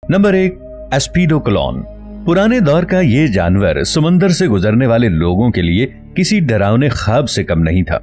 Number 1, एस्पीडोक्लोन। पुराने दौर का ये जानवर समंदर से गुजरने वाले लोगों के लिए किसी डरावने ख्वाब से कम नहीं था।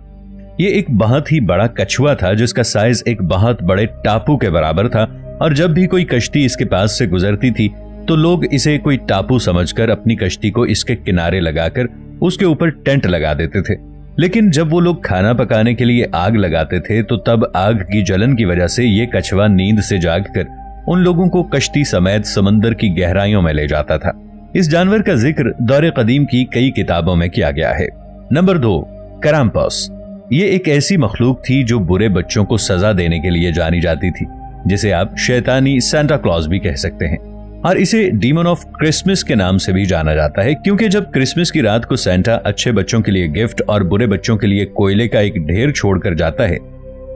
ये एक बहुत ही बड़ा कछुआ था जिसका साइज एक बहुत बड़े टापू के बराबर था, और जब भी कोई कश्ती इसके पास से गुजरती थी तो लोग इसे कोई टापू समझकर अपनी कश्ती को इसके किनारे लगाकर उसके ऊपर टेंट लगा देते थे। लेकिन जब वो लोग खाना पकाने के लिए आग लगाते थे तो तब आग की जलन की वजह से ये कछुआ नींद से जागकर उन लोगों को कश्ती समेत समंदर की गहराइयों में ले जाता था। इस जानवर का जिक्र दौरे कदीम की कई किताबों में किया गया है। नंबर 2, कराम्पस। ये एक ऐसी मखलूक थी जो बुरे बच्चों को सजा देने के लिए जानी जाती थी, जिसे आप शैतानी सांता क्लॉज भी कह सकते हैं, और इसे डीमन ऑफ क्रिसमस के नाम से भी जाना जाता है, क्योंकि जब क्रिसमस की रात को सांता अच्छे बच्चों के लिए गिफ्ट और बुरे बच्चों के लिए कोयले का एक ढेर छोड़कर जाता है,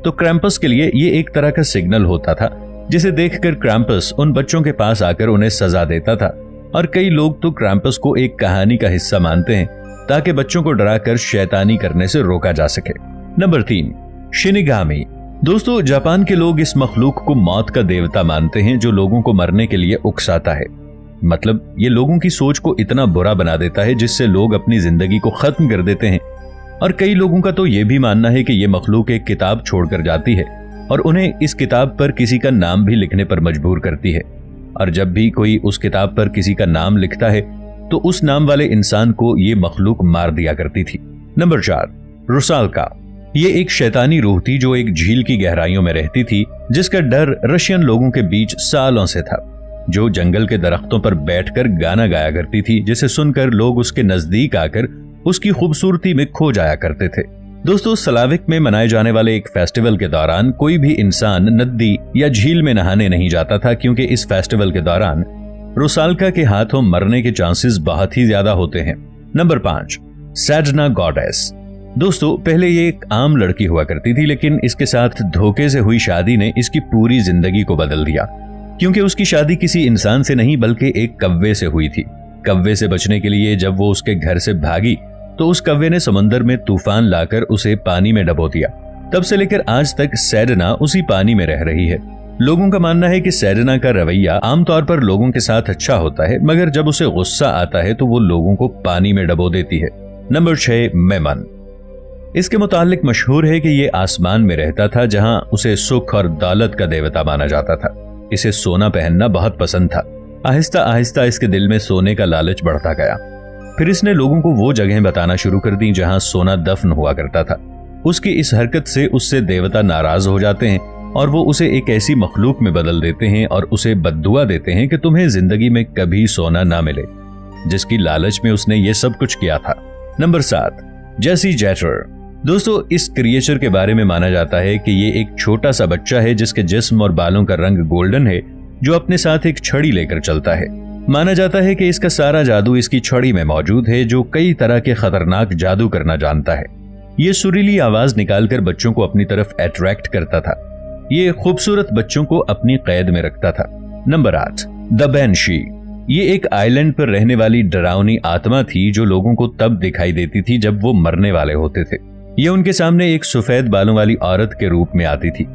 तो क्रैम्पस के लिए ये एक तरह का सिग्नल होता था, जिसे देखकर क्रैम्पस उन बच्चों के पास आकर उन्हें सजा देता था। और कई लोग तो क्रैम्पस को एक कहानी का हिस्सा मानते हैं ताकि बच्चों को डराकर शैतानी करने से रोका जा सके। Number 3, shinigami. दोस्तों, जापान के लोग इस मखलूक को मौत का देवता मानते हैं जो लोगों को मरने के लिए उकसाता है। मतलब ये लोगों की सोच को इतना बुरा बना देता है जिससे लोग अपनी जिंदगी को खत्म कर देते हैं। और कई लोगों का तो यह भी मानना है कि यह मखलूक एक किताब छोड़कर जाती है और उन्हें इस किताब पर किसी का नाम भी लिखने पर मजबूर करती है, और जब भी कोई उस किताब पर किसी का नाम लिखता है तो उस नाम वाले इंसान को ये मखलूक मार दिया करती थी। नंबर 4, रुसाल्का। ये एक शैतानी रूह थी जो एक झील की गहराइयों में रहती थी, जिसका डर रशियन लोगों के बीच सालों से था, जो जंगल के दरख्तों पर बैठकर गाना गाया करती थी, जिसे सुनकर लोग उसके नजदीक आकर उसकी खूबसूरती में खो जाया करते थे। दोस्तों, स्लाविक में मनाए जाने वाले एक फेस्टिवल के दौरान कोई भी इंसान नदी या झील में नहाने नहीं जाता था, क्योंकि इस फेस्टिवल के दौरान रुसाल्का के हाथों मरने के चांसेस बहुत ही ज्यादा होते हैं। Number 5, Sedna goddess. दोस्तों, पहले ये एक आम लड़की हुआ करती थी, लेकिन इसके साथ धोखे से हुई शादी ने इसकी पूरी जिंदगी को बदल दिया, क्योंकि उसकी शादी किसी इंसान से नहीं बल्कि एक कव्वे से हुई थी। कव्वे से बचने के लिए जब वो उसके घर से भागी तो उस कव्वे ने समंदर में तूफान लाकर उसे पानी में डबो दिया। तब से लेकर आज तक सैडना उसी पानी में रह रही है। लोगों का मानना है कि सैडना का रवैया आमतौर पर लोगों के साथ अच्छा होता है, मगर जब उसे गुस्सा आता है तो वो लोगों को पानी में डबो देती है। नंबर 6, मेमन। इसके मुतालिक मशहूर है कि ये आसमान में रहता था, जहां उसे सुख और दौलत का देवता माना जाता था। इसे सोना पहनना बहुत पसंद था। आहिस्ता आहिस्ता इसके दिल में सोने का लालच बढ़ता गया। फिर इसने लोगों को वो जगह बताना शुरू कर दी जहां सोना दफन हुआ करता था। उसकी इस हरकत से उससे देवता नाराज हो जाते हैं और वो उसे एक ऐसी मखलूक में बदल देते हैं और उसे बद्दुआ देते हैं कि तुम्हें जिंदगी में कभी सोना ना मिले, जिसकी लालच में उसने ये सब कुछ किया था। नंबर 7, जेसी जेटर। दोस्तों, इस क्रिएचर के बारे में माना जाता है कि ये एक छोटा सा बच्चा है जिसके जिस्म और बालों का रंग गोल्डन है, जो अपने साथ एक छड़ी लेकर चलता है। माना जाता है कि इसका सारा जादू इसकी छड़ी में मौजूद है, जो कई तरह के खतरनाक जादू करना जानता है। ये सुरीली आवाज निकालकर बच्चों को अपनी तरफ अट्रैक्ट करता था। ये खूबसूरत बच्चों को अपनी कैद में रखता था। Number 8, the banshee. ये एक आइलैंड पर रहने वाली डरावनी आत्मा थी जो लोगों को तब दिखाई देती थी जब वो मरने वाले होते थे। ये उनके सामने एक सफेद बालों वाली औरत के रूप में आती थी।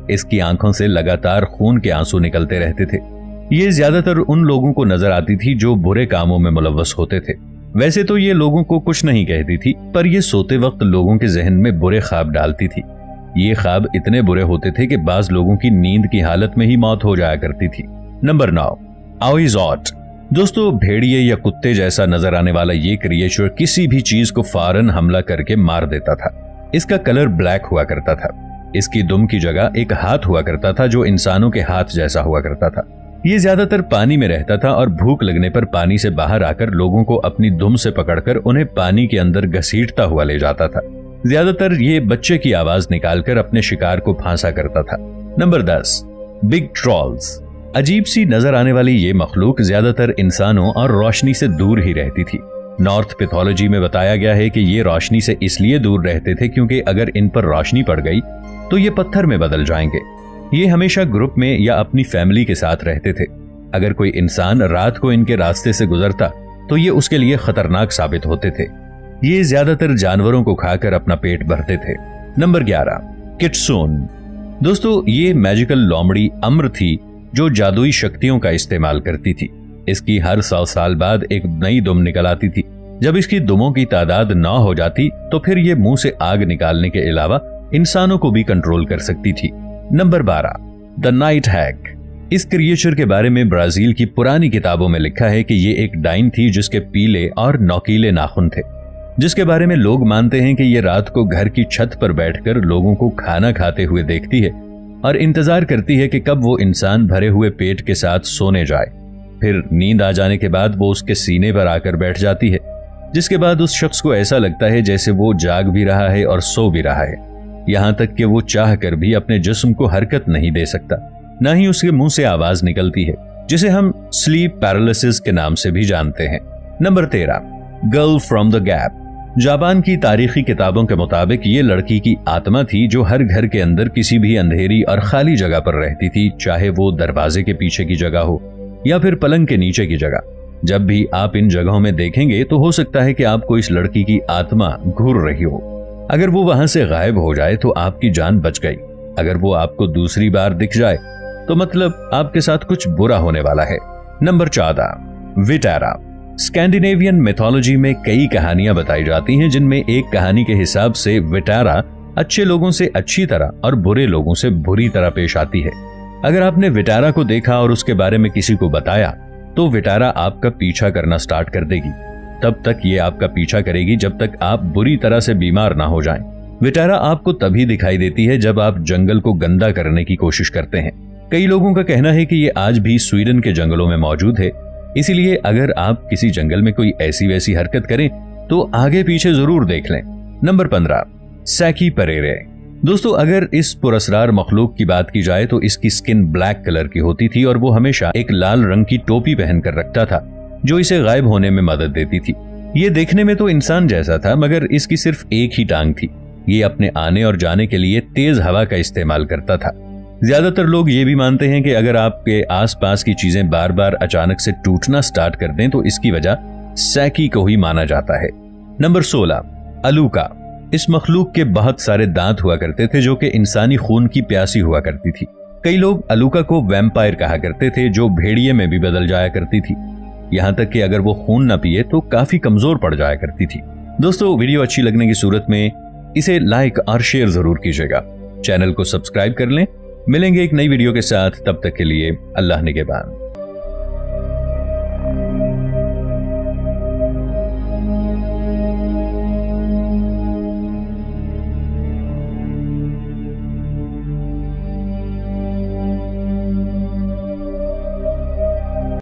इसकी आंखों से लगातार खून के आंसू निकलते रहते थे। ये ज्यादातर उन लोगों को नजर आती थी जो बुरे कामों में मुलव्वस होते थे। वैसे तो ये लोगों को कुछ नहीं कहती थी, पर ये सोते वक्त लोगों के जहन में बुरे ख्वाब डालती थी। ये ख्वाब इतने बुरे होते थे कि बाज लोगों की नींद की हालत में ही मौत हो जाया करती थी। नंबर 9, आउइज़ॉट। दोस्तों, भेड़िए या कुत्ते जैसा नजर आने वाला ये क्रिएचर किसी भी चीज को फौरन हमला करके मार देता था। इसका कलर ब्लैक हुआ करता था। इसकी दुम की जगह एक हाथ हुआ करता था जो इंसानों के हाथ जैसा हुआ करता था। ये ज्यादातर पानी में रहता था और भूख लगने पर पानी से बाहर आकर लोगों को अपनी दुम से पकड़कर उन्हें पानी के अंदर घसीटता हुआ ले जाता था। ज्यादातर ये बच्चे की आवाज निकालकर अपने शिकार को फांसा करता था। Number 10, big trolls. अजीब सी नजर आने वाली ये मखलूक ज्यादातर इंसानों और रोशनी से दूर ही रहती थी। नॉर्थ पैथोलॉजी में बताया गया है कि ये रोशनी से इसलिए दूर रहते थे क्योंकि अगर इन पर रोशनी पड़ गई तो ये पत्थर में बदल जाएंगे। ये हमेशा ग्रुप में या अपनी फैमिली के साथ रहते थे। अगर कोई इंसान रात को इनके रास्ते से गुजरता तो ये उसके लिए खतरनाक साबित होते थे। ये ज्यादातर जानवरों को खाकर अपना पेट भरते थे। नंबर 11, किट्सून। दोस्तों, ये मैजिकल लोमड़ी अम्र थी जो जादुई शक्तियों का इस्तेमाल करती थी। इसकी हर 100 साल बाद एक नई दुम निकल आती थी। जब इसकी दुमों की तादाद 9 हो जाती तो फिर ये मुंह से आग निकालने के अलावा इंसानों को भी कंट्रोल कर सकती थी। नंबर 12, द नाइट हैग। इस क्रिएचर के बारे में ब्राजील की पुरानी किताबों में लिखा है कि ये एक डाइन थी जिसके पीले और नोकीले नाखून थे, जिसके बारे में लोग मानते हैं कि ये रात को घर की छत पर बैठकर लोगों को खाना खाते हुए देखती है और इंतजार करती है कि कब वो इंसान भरे हुए पेट के साथ सोने जाए। फिर नींद आ जाने के बाद वो उसके सीने पर आकर बैठ जाती है, जिसके बाद उस शख्स को ऐसा लगता है जैसे वो जाग भी रहा है और सो भी रहा है, यहां तक कि वो चाह कर भी अपने जिस्म को हरकत नहीं दे सकता, ना ही उसके मुंह से आवाज निकलती है, जिसे हम स्लीप पैरालिसिस के नाम से भी जानते हैं। Number 13, girl from the gap. Japan की तारीखी किताबों के मुताबिक ये लड़की की आत्मा थी जो हर घर के अंदर किसी भी अंधेरी और खाली जगह पर रहती थी, चाहे वो दरवाजे के पीछे की जगह हो या फिर पलंग के नीचे की जगह। जब भी आप इन जगहों में देखेंगे तो हो सकता है कि आपको इस लड़की की आत्मा घूर रही हो। अगर वो वहां से गायब हो जाए तो आपकी जान बच गई। अगर वो आपको दूसरी बार दिख जाए तो मतलब आपके साथ कुछ बुरा होने वाला है। Number 14, Vitara. स्कैंडिनेवियन मिथोलॉजी में कई कहानियां बताई जाती हैं, जिनमें एक कहानी के हिसाब से विटारा अच्छे लोगों से अच्छी तरह और बुरे लोगों से बुरी तरह पेश आती है। अगर आपने विटारा को देखा और उसके बारे में किसी को बताया तो विटारा आपका पीछा करना स्टार्ट कर देगी। तब तक ये आपका पीछा करेगी जब तक आप बुरी तरह से बीमार ना हो जाएं। विटारा आपको तभी दिखाई देती है जब आप जंगल को गंदा करने की कोशिश करते हैं। कई लोगों का कहना है कि ये आज भी स्वीडन के जंगलों में मौजूद है, इसीलिए अगर आप किसी जंगल में कोई ऐसी वैसी हरकत करें तो आगे पीछे जरूर देख लें। नंबर 15, सैकी परेरे। दोस्तों, अगर इस पुरस्कार मखलूक की बात की जाए तो इसकी स्किन ब्लैक कलर की होती थी और वो हमेशा एक लाल रंग की टोपी पहनकर रखता था जो इसे गायब होने में मदद देती थी। ये देखने में तो इंसान जैसा था, मगर इसकी सिर्फ एक ही टांग थी। ये अपने आने और जाने के लिए तेज हवा का इस्तेमाल करता था। ज्यादातर लोग ये भी मानते हैं कि अगर आपके आसपास की चीजें बार बार अचानक से टूटना स्टार्ट कर दें तो इसकी वजह सैकी को ही माना जाता है। नंबर 16, अलूका। इस मखलूक के बहुत सारे दांत हुआ करते थे जो कि इंसानी खून की प्यासी हुआ करती थी। कई लोग अलूका को वैम्पायर कहा करते थे जो भेड़िए में भी बदल जाया करती थी, यहां तक कि अगर वो खून न पिए तो काफी कमजोर पड़ जाया करती थी। दोस्तों, वीडियो अच्छी लगने की सूरत में इसे लाइक और शेयर जरूर कीजिएगा। चैनल को सब्सक्राइब कर लें। मिलेंगे एक नई वीडियो के साथ, तब तक के लिए अल्लाह निगहबान।